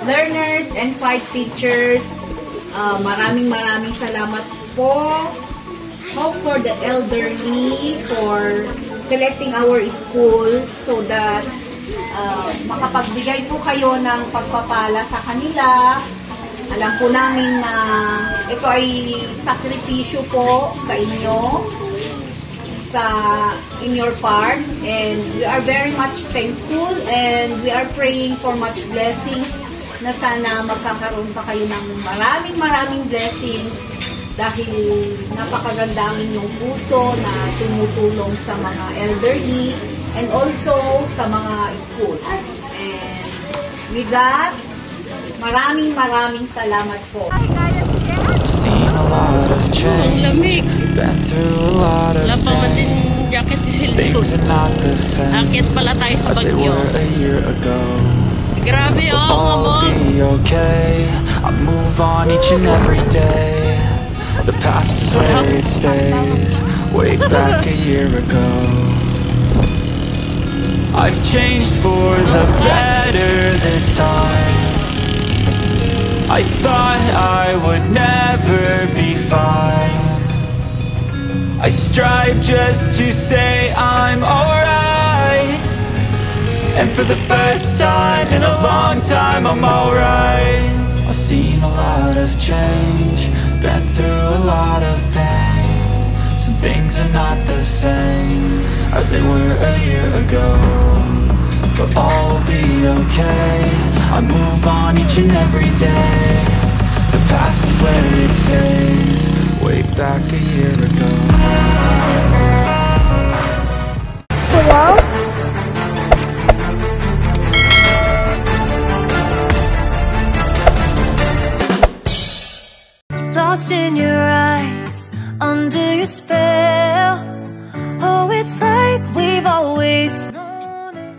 learners and 5 teachers. Maraming salamat po. Hope for the elderly for selecting our school so that makapagbigay po kayo ng pagpapala sa kanila. Alam po namin na ito ay sakripisyo po sa inyo in your part, and we are very much thankful and we are praying for much blessings na sana magkakaroon pa kayo ng maraming blessings dahil napakaganda ang inyong puso na tumutulong sa mga elderly and also sa mga schools. And with that, maraming salamat po. I've seen a lot of change, been through a lot of pain. Things are not the same as they were a year ago. Grabe, but I'll be okay. I move on each and every day. The past is where it stays, way back a year ago. I've changed for the better this time. I thought I would never be fine. I strive just to say I'm alright, and for the first time in a long time I'm alright. I've seen a lot of change, been through a lot of pain. Some things are not the same as they were a year ago, but all will be okay. I move on each and every day. The past is where it stays, way back a year ago. Hello? Lost in your eyes, under your spell. Oh, it's like we've always known it.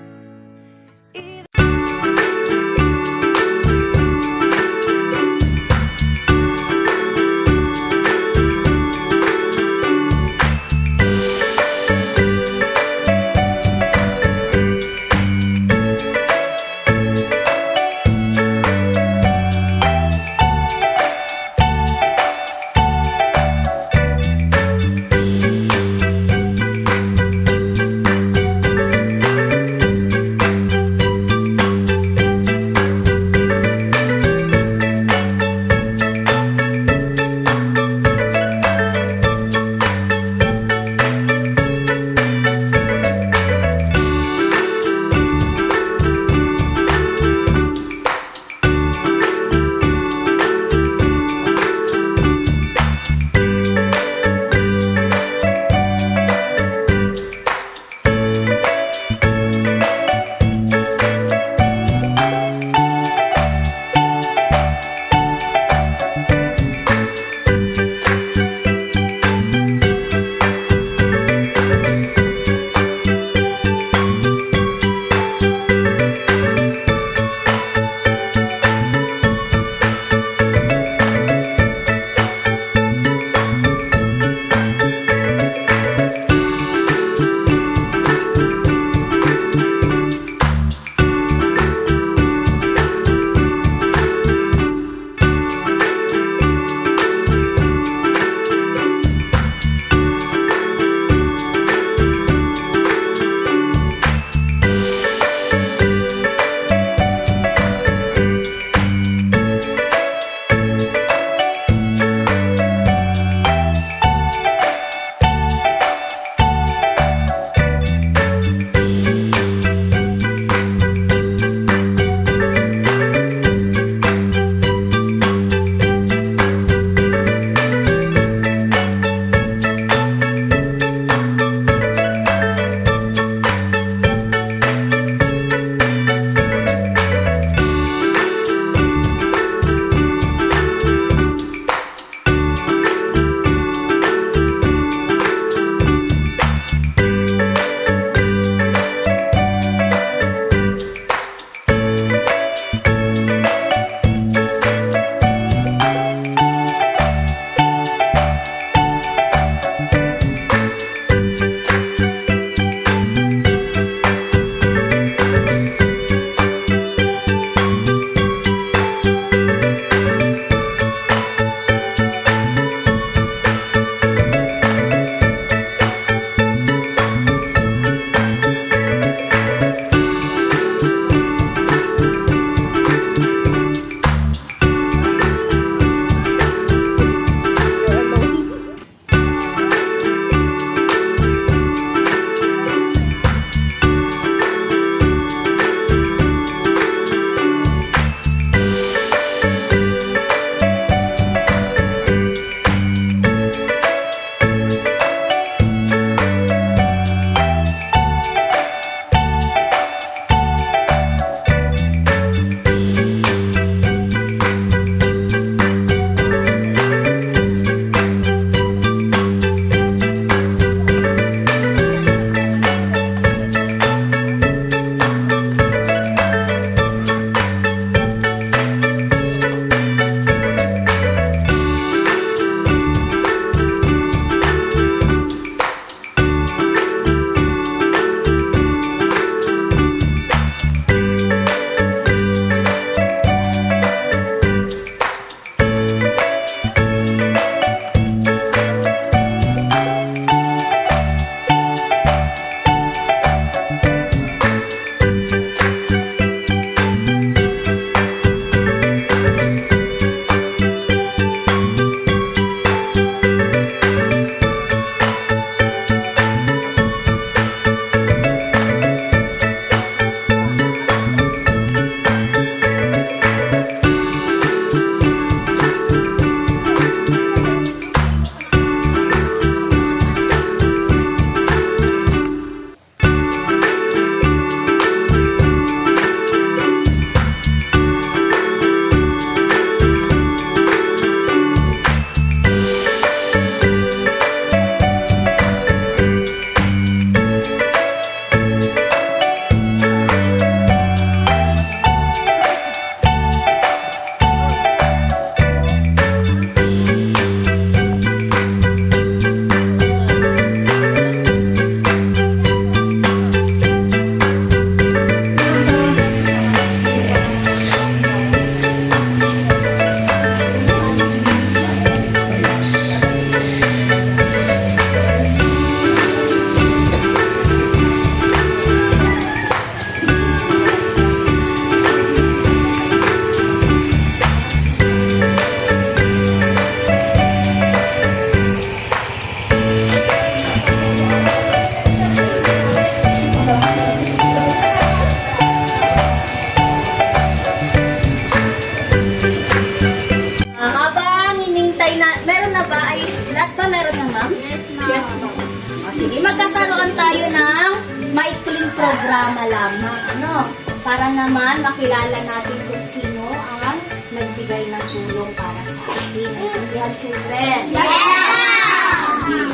programa lamang. Ano? Para naman makilala natin kung sino ang nagbigay ng tulong para sa atin. Naintindihan, children?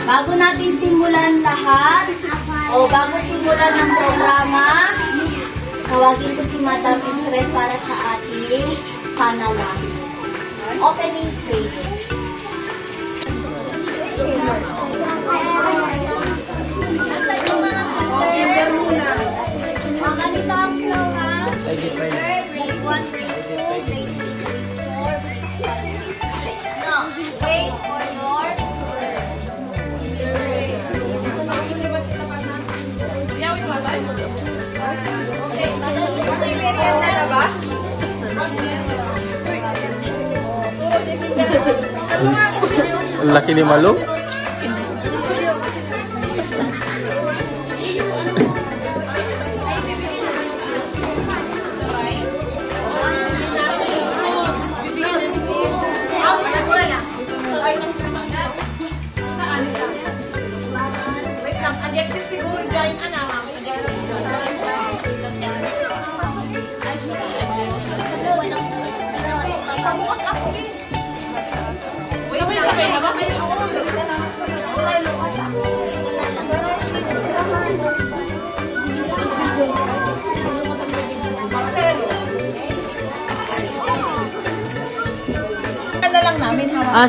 Bago natin simulan lahat, o bago simulan ng programa, tawagin ko si Madam Israel para sa ating panalangin. Opening prayer. Nasa yung mga kinder, mga ganito ang flow, ha? Grade 1, grade 2, grade 3, grade 4, grade 5, grade 6. No, wait for your Ang laki ni Malo.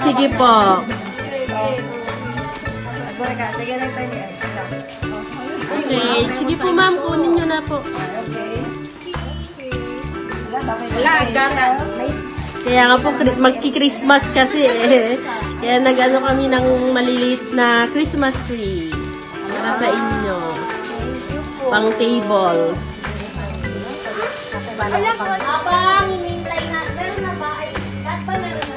Sige po. Okay, sige po ma'am, kunin nyo na po. Kaya nga po, magki-Christmas kasi eh. Kaya nag-ano kami ng maliliit na Christmas tree. Para sa inyo. Pang tables. Habang hinintay na, meron na ba? Ay, lahat ba meron na?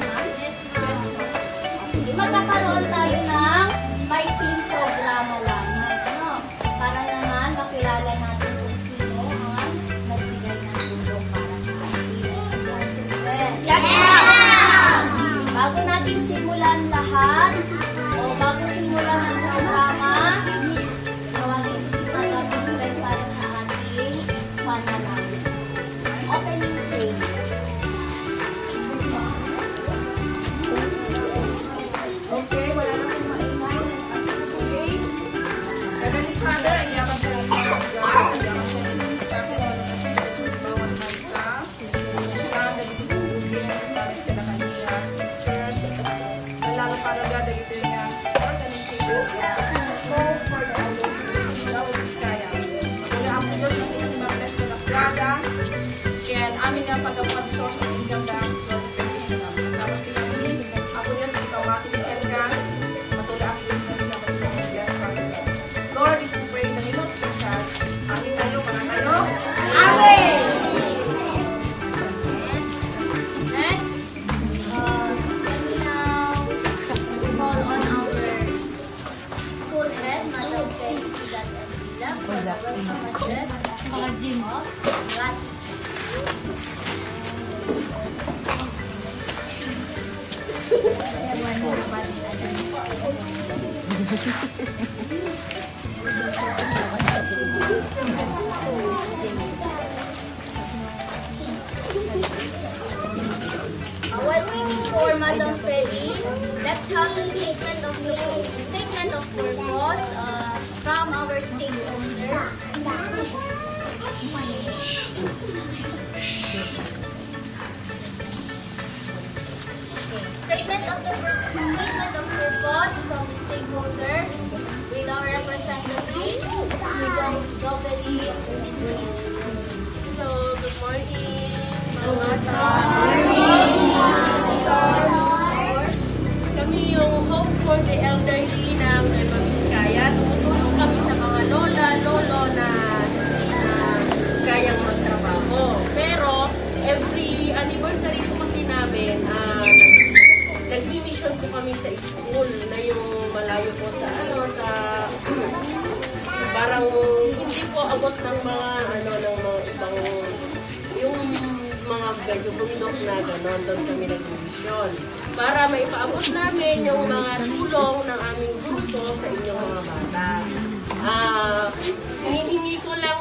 Sige, magkakaroon tayo ng may team programa lang. Ano? Para naman makilala natin kung sino ang nagbigay ng tulong para sa atin. Yes! Bago natin simulan lahat, o bago simulan ang programa, tawagin ko si Madam Israel para sa ating panalangin. Opening prayer. Okay, wala na akong maingay. Okay. Heavenly Father, ang yaman ka rin mga God. Ang yaman ka rin sa bawat maysa. Ang nagtutulungin ang sabi ka na kanina. First, lalo para God, ang ito niya. Organization. Go for the Olympics. Lawag Iskaya. Wala ang Diyos na sa inyong mga bless na nakwada. And amin nga pagkabukat sa social media ng kasama sila ni ako Diyos na ikaw ating ikelgan matuloy ang business na mag-bless Father God. Lord, is we pray in the name of Jesus. Amin tayo, para tayo. Amen! Yes. Next, can we now call on our school head, Madam Kelly Silat and Sila, for the welcome address of Latin. While waiting for Madam Kelly, let's have the statement of purpose from our stakeholder. Statement of purpose from the stakeholder with our representative, Jovelyn and Bonita. Hello, good morning. Kami yung Hope for the Elderly ng Mamiskaya. Tumutulong kami sa mga lola, lolo na hindi na kayang magtrabaho. Pero every anniversary po kasi namin, nag-mission po kami sa school na yung malayo po sa parang hindi po abot ng mga ng mga ibang yung mga medyo bundok na gano'n, doon kami nag-mission para maipaabot namin yung mga tulong ng aming grupo sa inyong mga bata. Hinihingi ko lang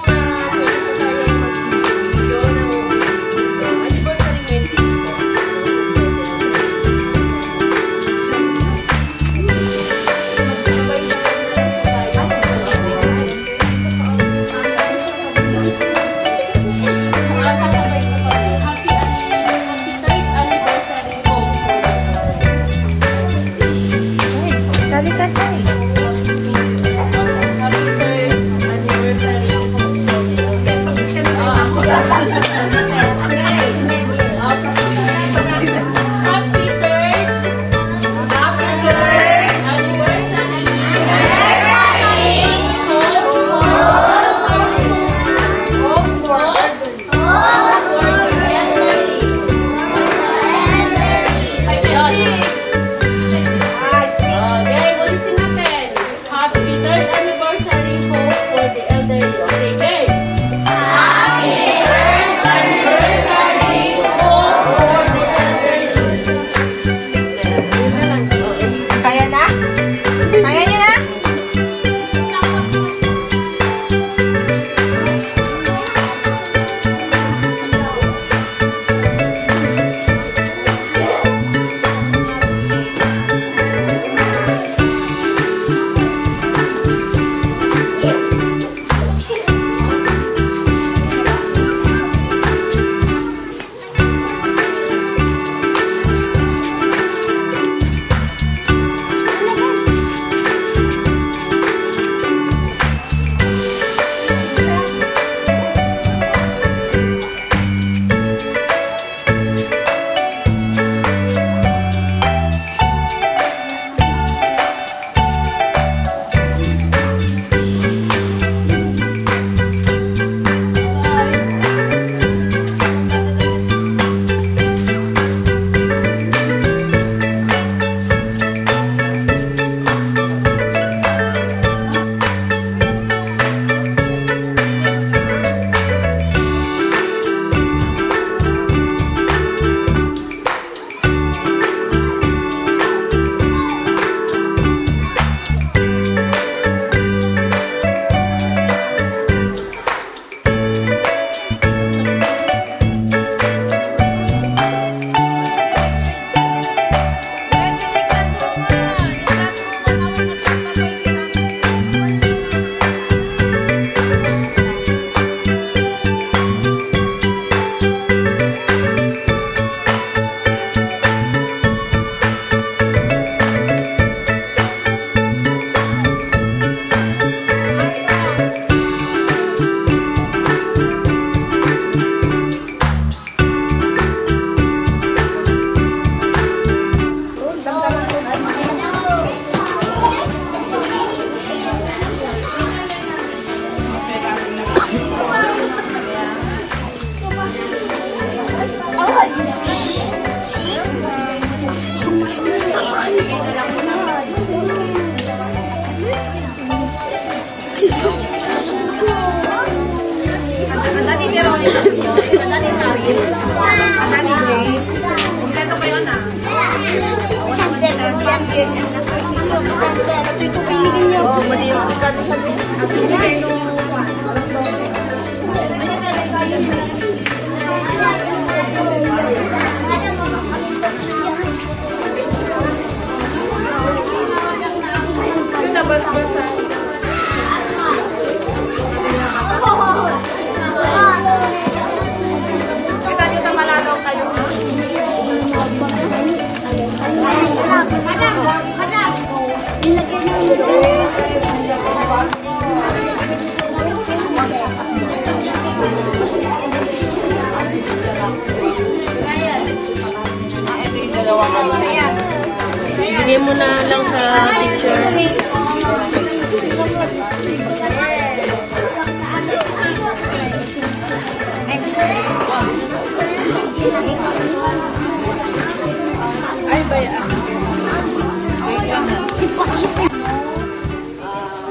Bigay mo na lang sa teacher.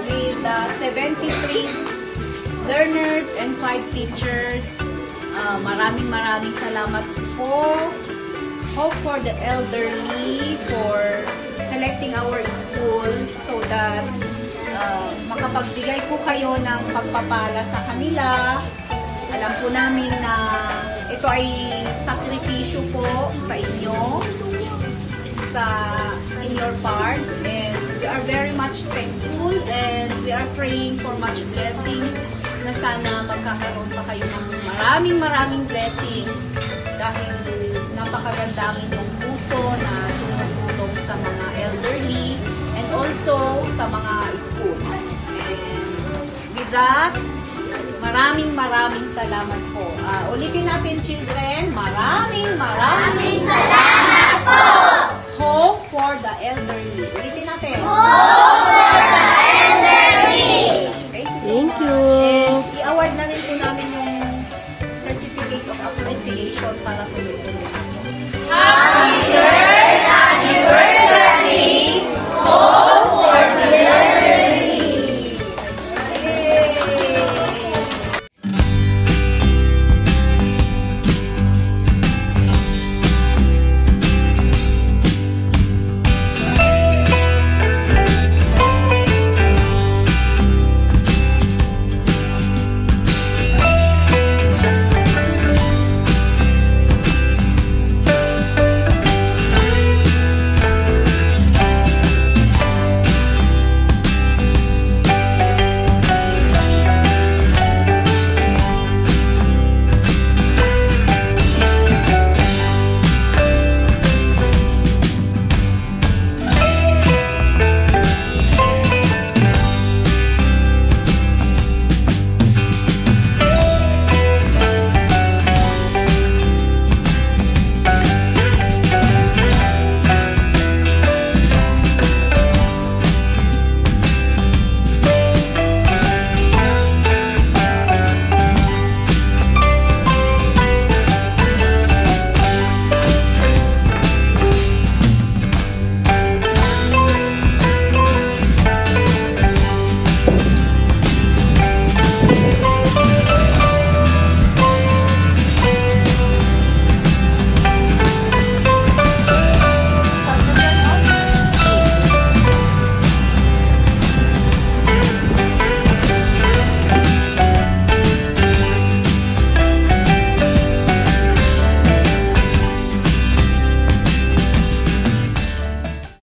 With 73 learners and 5 teachers, maraming salamat po. Hope for the elderly for selecting our school so that makapagbigay po kayo ng pagpapala sa kanila. Alam po namin na ito ay sakripisyo po sa inyo, in your part, and we are very much thankful and we are praying for much blessings na sana magkakaroon pa kayo ng maraming blessings dahil napakaganda ng puso na tumutulong sa mga elderly and also sa mga schools. And with that, maraming salamat po. Ulitin natin, children. Maraming